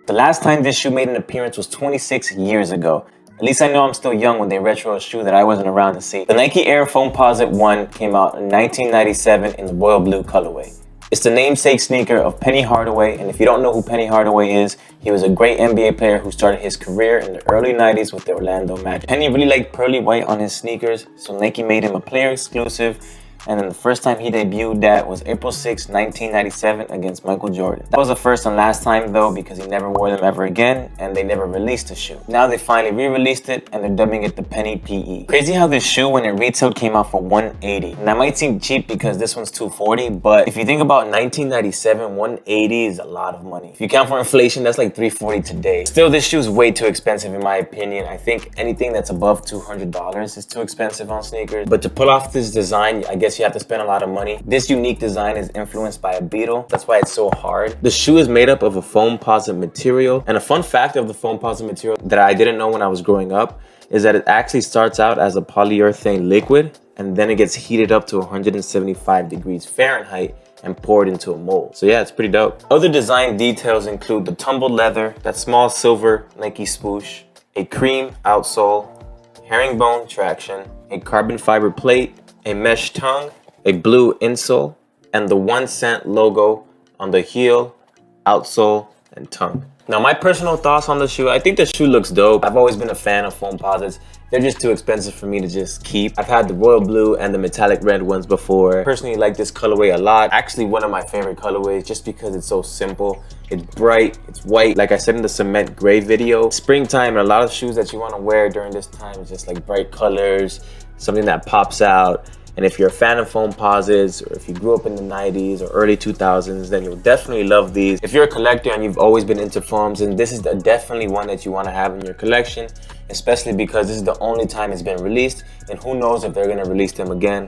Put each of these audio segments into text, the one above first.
The last time this shoe made an appearance was 26 years ago. At least I know I'm still young when they retro a shoe that I wasn't around to see. The Nike Air Foamposite One came out in 1997 in the royal blue colorway. It's the namesake sneaker of Penny Hardaway, and if you don't know who Penny Hardaway is, he was a great NBA player who started his career in the early 90s with the Orlando Magic. Penny really liked pearly white on his sneakers, so Nike made him a player exclusive, and then the first time he debuted that was April 6, 1997 against Michael Jordan. That was the first and last time though, because he never wore them ever again and they never released the shoe. Now they finally re-released it and they're dubbing it the Penny PE. Crazy how this shoe when it retailed came out for $180. And that might seem cheap because this one's $240, but if you think about 1997, $180 is a lot of money. If you count for inflation, that's like $340 today. Still, this shoe is way too expensive in my opinion. I think anything that's above $200 is too expensive on sneakers. But to pull off this design, I guess you have to spend a lot of money. This unique design is influenced by a beetle. That's why it's so hard. The shoe is made up of a foamposite material. And a fun fact of the foamposite material that I didn't know when I was growing up is that it actually starts out as a polyurethane liquid and then it gets heated up to 175 degrees Fahrenheit and poured into a mold. So yeah, it's pretty dope. Other design details include the tumbled leather, that small silver Nike swoosh, a cream outsole, herringbone traction, a carbon fiber plate, a mesh tongue, a blue insole, and the 1 cent logo on the heel, outsole, and tongue. Now my personal thoughts on the shoe, I think the shoe looks dope. I've always been a fan of Foamposites. They're just too expensive for me to just keep. I've had the royal blue and the metallic red ones before. Personally like this colorway a lot. Actually one of my favorite colorways just because it's so simple. It's bright, it's white. Like I said in the cement gray video, springtime and a lot of shoes that you want to wear during this time is just like bright colors, something that pops out. And if you're a fan of Foamposites, or if you grew up in the 90s or early 2000s, then you'll definitely love these. If you're a collector and you've always been into foams, then this is definitely one that you want to have in your collection, especially because this is the only time it's been released, and who knows if they're going to release them again.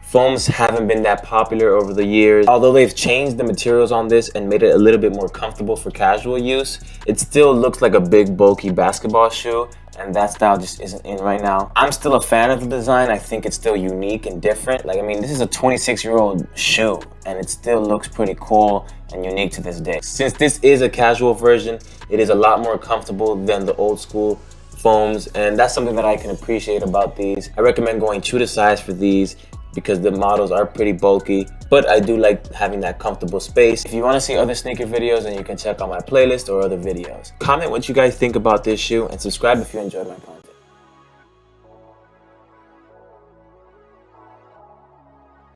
Foams haven't been that popular over the years. Although they've changed the materials on this and made it a little bit more comfortable for casual use, it still looks like a big bulky basketball shoe, and that style just isn't in right now. I'm still a fan of the design. I think it's still unique and different. Like, I mean, this is a 26-year-old shoe and it still looks pretty cool and unique to this day. Since this is a casual version, it is a lot more comfortable than the old school foams, and that's something that I can appreciate about these. I recommend going true to size for these because the models are pretty bulky, but I do like having that comfortable space. If you want to see other sneaker videos, then you can check out my playlist or other videos. Comment what you guys think about this shoe and subscribe if you enjoyed my content.